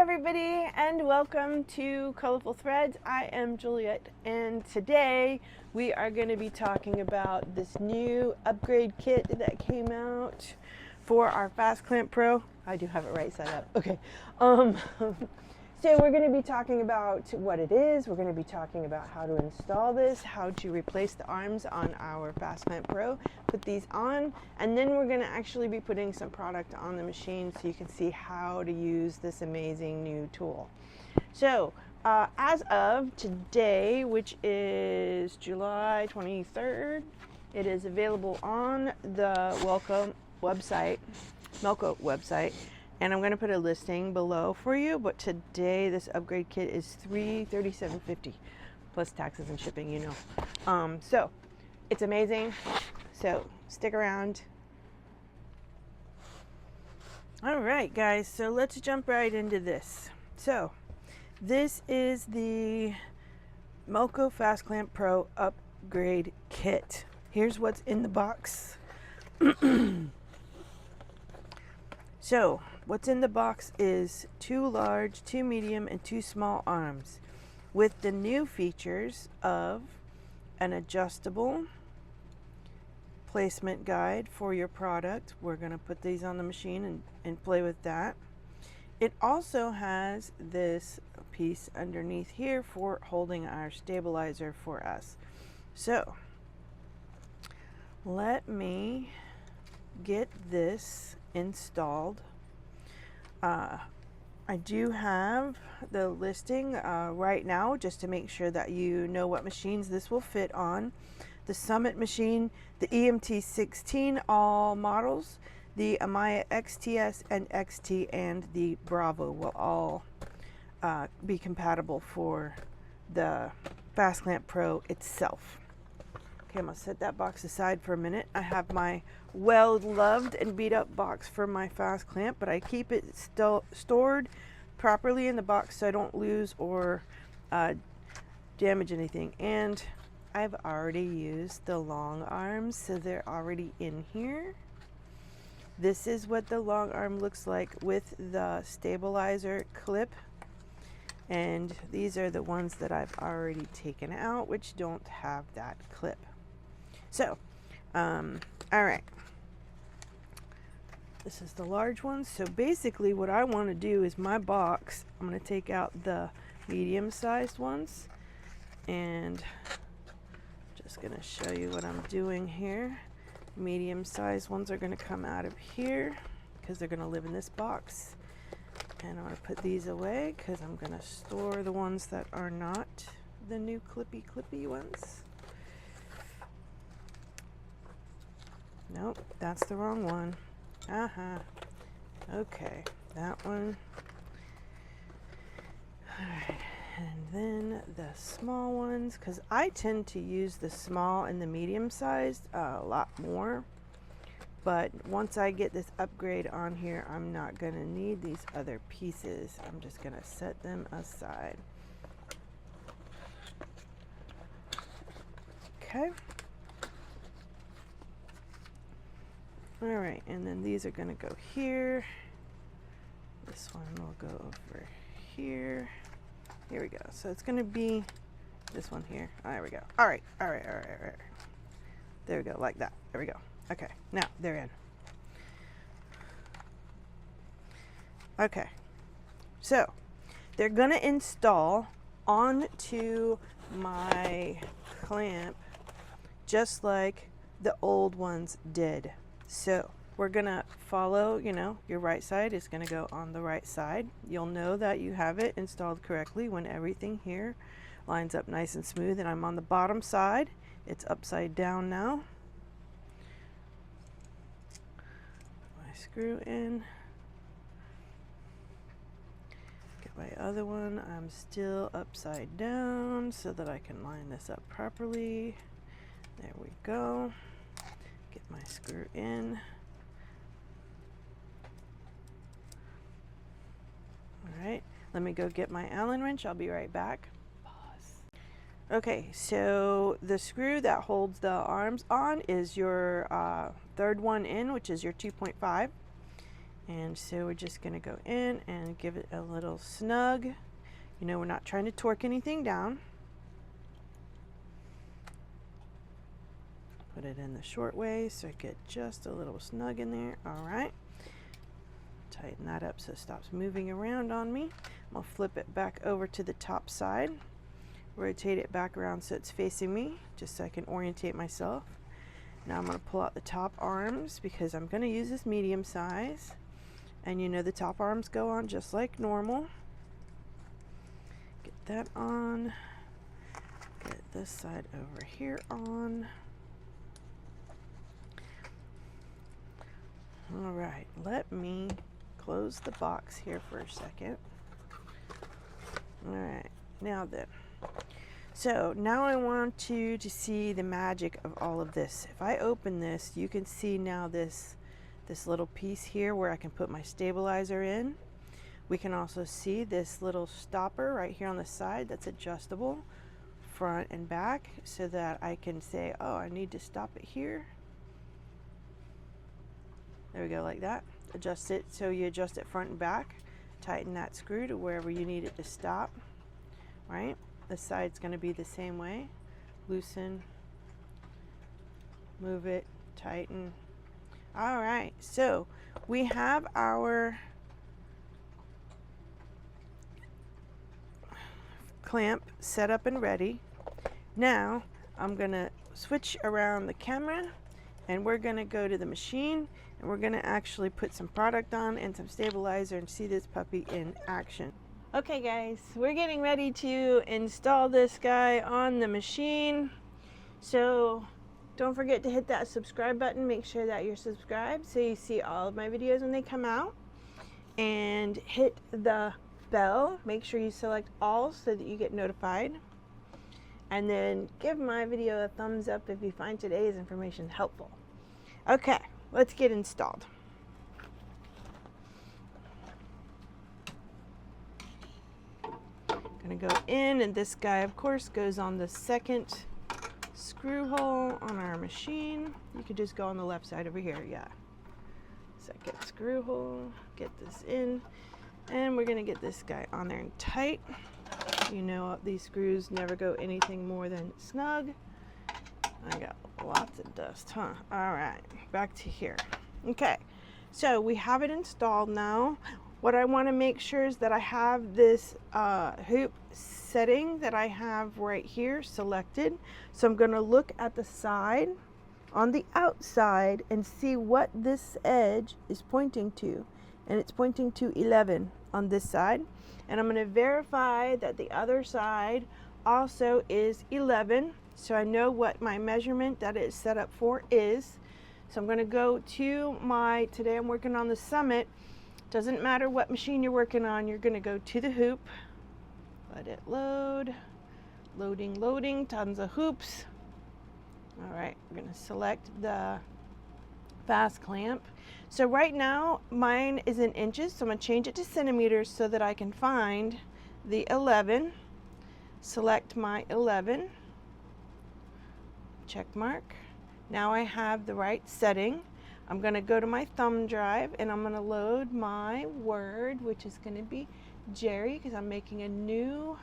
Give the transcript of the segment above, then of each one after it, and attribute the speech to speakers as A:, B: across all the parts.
A: everybody, and welcome to Colorful Threads. I am Juliet, and today we are going to be talking about this new upgrade kit that came out for our Fast Clamp Pro. I do have it right side up. Okay. So we're going to be talking about what it is. We're going to be talking about how to install this, how to replace the arms on our Fast Clamp Pro, put these on, and then we're going to actually be putting some product on the machine so you can see how to use this amazing new tool. So as of today, which is July 23rd, it is available on the MELCO website. And I'm going to put a listing below for you, but today this upgrade kit is $337.50 plus taxes and shipping, you know. So it's amazing. So stick around. All right, guys, so let's jump right into this. So this is the MELCO Fast Clamp Pro upgrade kit. Here's what's in the box. So what's in the box is 2 large, 2 medium, and 2 small arms with the new features of an adjustable placement guide for your product. We're going to put these on the machine and play with that. It also has this piece underneath here for holding our stabilizer for us. So let me get this installed. I do have the listing right now just to make sure that you know what machines this will fit on. The Summit machine, the EMT16 all models, the Amaya XTS and XT, and the Bravo will all be compatible for the Fast Clamp Pro itself. Okay, I'm going to set that box aside for a minute. I have my well-loved and beat-up box for my Fast Clamp, but I keep it still stored properly in the box so I don't lose or damage anything. And I've already used the long arms, so they're already in here. This is what the long arm looks like with the stabilizer clip. And these are the ones that I've already taken out, which don't have that clip. So, all right, this is the large one. So basically what I want to do is my box, I'm going to take out the medium-sized ones and just going to show you what I'm doing here. Medium-sized ones are going to come out of here because they're going to live in this box. And I'm going to put these away because I'm going to store the ones that are not the new clippy ones. Nope, that's the wrong one. Okay, that one. Alright, and then the small ones, because I tend to use the small and the medium sized a lot more. But once I get this upgrade on here, I'm not going to need these other pieces. I'm just going to set them aside. Okay. All right, and then these are going to go here. This one will go over here. Here we go. So it's going to be this one here. There we go. All right. There we go, like that. There we go. Okay, now they're in. Okay, so they're going to install onto my clamp just like the old ones did. So we're going to follow, you know, your right side is going to go on the right side. You'll know that you have it installed correctly when everything here lines up nice and smooth. And I'm on the bottom side. It's upside down now. My screw in. Get my other one. I'm still upside down so that I can line this up properly. There we go. Get my screw in. All right, let me go get my Allen wrench. I'll be right back. Pause. Okay, so the screw that holds the arms on is your third one in, which is your 2.5. And so we're just going to go in and give it a little snug. You know, we're not trying to torque anything down. Put it in the short way so I get just a little snug in there. All right. Tighten that up so it stops moving around on me. I'm going to flip it back over to the top side. Rotate it back around so it's facing me, just so I can orientate myself. Now I'm going to pull out the top arms because I'm going to use this medium size. And you know the top arms go on just like normal. Get that on. Get this side over here on. All right, let me close the box here for a second. All right, now then. So now I want you to see the magic of all of this. If I open this, you can see now this little piece here where I can put my stabilizer in. We can also see this little stopper right here on the side that's adjustable front and back, so that I can say, oh, I need to stop it here. There we go, like that. Adjust it, so you adjust it front and back. Tighten that screw to wherever you need it to stop, right? The side's going to be the same way. Loosen, move it, tighten. All right, so we have our clamp set up and ready. Now I'm going to switch around the camera and we're going to go to the machine and we're going to actually put some product on and some stabilizer and see this puppy in action. Okay guys, we're getting ready to install this guy on the machine. So don't forget to hit that subscribe button. Make sure that you're subscribed so you see all of my videos when they come out. And hit the bell. Make sure you select all so that you get notified. And then give my video a thumbs up if you find today's information helpful. Okay, let's get installed. Gonna go in, and this guy of course goes on the second screw hole on our machine. You could just go on the left side over here, yeah. Second screw hole, get this in, and we're gonna get this guy on there and tight. You know these screws never go anything more than snug. I got lots of dust, huh? All right, back to here. Okay, so we have it installed now. What I want to make sure is that I have this hoop setting that I have right here selected. So I'm going to look at the side on the outside and see what this edge is pointing to. And it's pointing to 11 on this side. And I'm going to verify that the other side also is 11. So I know what my measurement that it's set up for is. So I'm going to go to my, today I'm working on the Summit. Doesn't matter what machine you're working on, you're going to go to the hoop, let it load, loading, tons of hoops. All right, we're going to select the fast clamp. So right now mine is in inches, so I'm going to change it to centimeters so that I can find the 11. Select my 11, check mark. Now I have the right setting. I'm going to go to my thumb drive and I'm going to load my word, which is going to be Jerry, because I'm making a new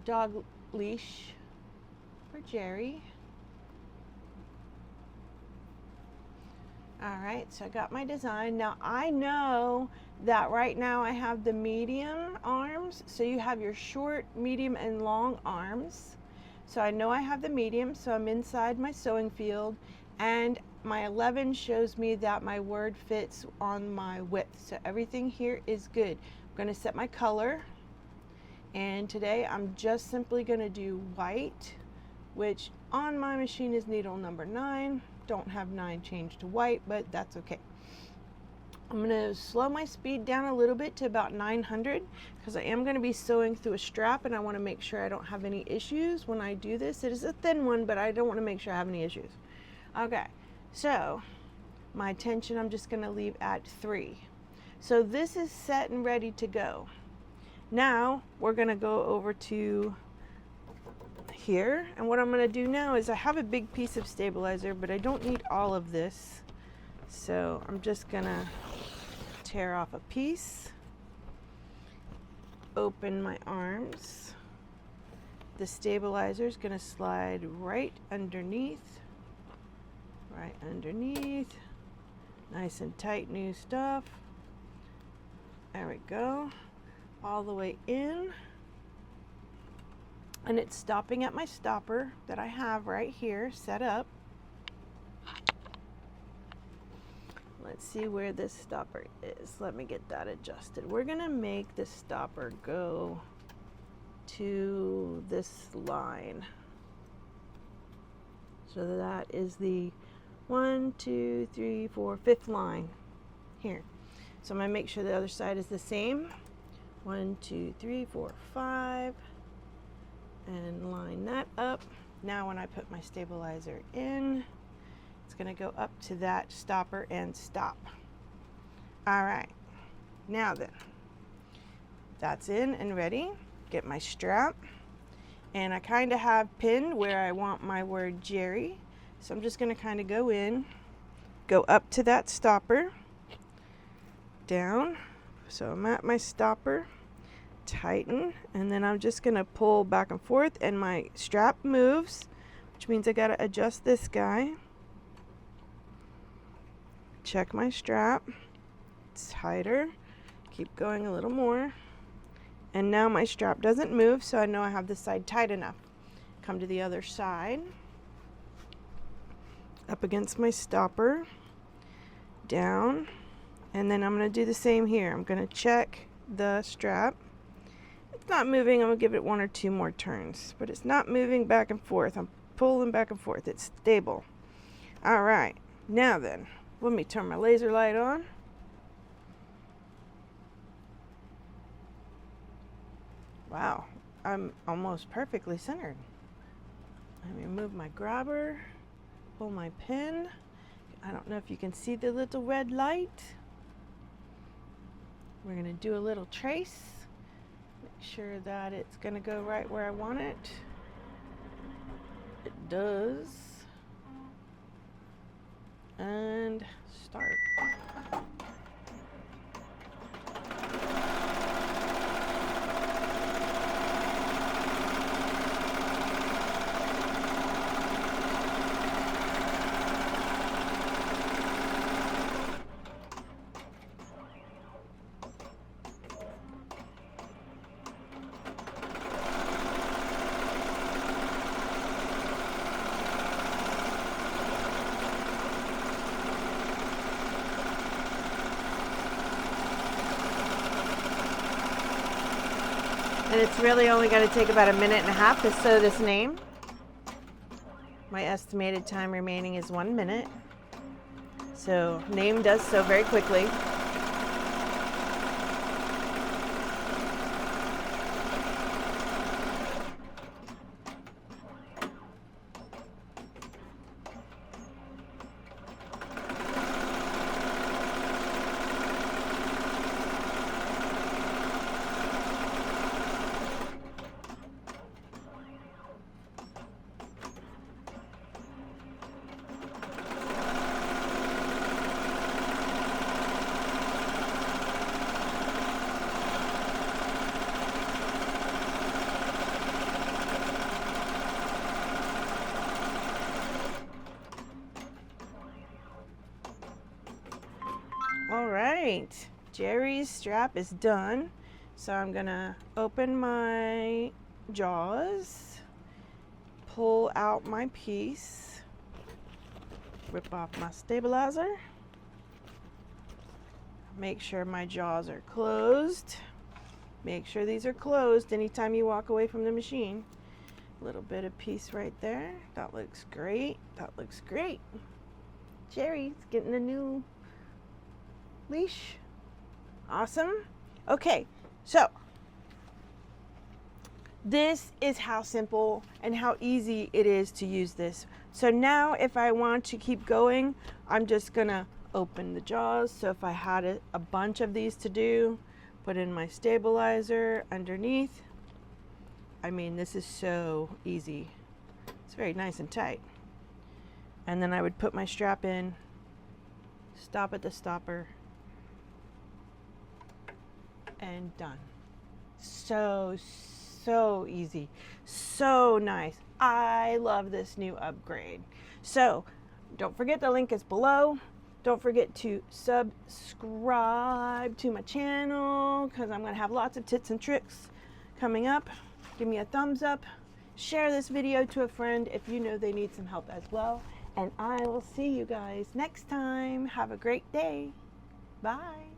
A: dog leash for Jerry. All right, so I got my design. Now I know that right now I have the medium arms, so you have your short, medium, and long arms. So I know I have the medium, so I'm inside my sewing field, and my 11 shows me that my word fits on my width. So everything here is good. I'm going to set my color, and today I'm just simply going to do white, which on my machine is needle number 9. Don't have 9 changed to white, but that's okay. I'm going to slow my speed down a little bit to about 900 because I am going to be sewing through a strap and I want to make sure I don't have any issues when I do this. It is a thin one, but I don't want to make sure I have any issues. Okay, so my tension I'm just going to leave at 3. So this is set and ready to go. Now we're going to go over to here. And what I'm going to do now is I have a big piece of stabilizer, but I don't need all of this. So I'm just going to tear off a piece, open my arms. The stabilizer is going to slide right underneath. Nice and tight new stuff. There we go. All the way in. And it's stopping at my stopper that I have right here set up. Let's see where this stopper is. Let me get that adjusted. We're gonna make this stopper go to this line. So that is the 1, 2, 3, 4, 5th line here. So I'm gonna make sure the other side is the same. 1, 2, 3, 4, 5, and line that up. Now when I put my stabilizer in, it's gonna go up to that stopper and stop. All right, now then, that's in and ready. Get my strap, and I kind of have pinned where I want my word Jerry. So I'm just gonna kind of go in, go up to that stopper, down. So I'm at my stopper, tighten, and then I'm just gonna pull back and forth, and my strap moves, which means I gotta adjust this guy. Check my strap, it's tighter, keep going a little more, and now my strap doesn't move, so I know I have this side tight enough. Come to the other side, up against my stopper, down, and then I'm going to do the same here. I'm going to check the strap. It's not moving. I'm going to give it 1 or 2 more turns, but it's not moving back and forth. I'm pulling back and forth. It's stable. All right, now then, let me turn my laser light on. Wow, I'm almost perfectly centered. Let me move my grabber, pull my pin. I don't know if you can see the little red light. We're gonna do a little trace. Make sure that it's gonna go right where I want it. It does. And start. And it's really only going to take about 1.5 minutes to sew this name. My estimated time remaining is 1 minute. So name does sew very quickly. All right, Jerry's strap is done. So I'm gonna open my jaws, pull out my piece, rip off my stabilizer, make sure my jaws are closed. Make sure these are closed anytime you walk away from the machine. A little bit of piece right there. That looks great. That looks great. Jerry's getting a new leash. Awesome. Okay, so this is how simple and how easy it is to use this. So now if I want to keep going, I'm just gonna open the jaws. So if I had a bunch of these to do, put in my stabilizer underneath, I mean, this is so easy. It's very nice and tight. And then I would put my strap in, stop at the stopper, and done. So easy, so nice. I love this new upgrade. So don't forget, the link is below. Don't forget to subscribe to my channel, because I'm going to have lots of tips and tricks coming up. Give me a thumbs up. Share this video to a friend if you know they need some help as well. And I will see you guys next time. Have a great day. Bye.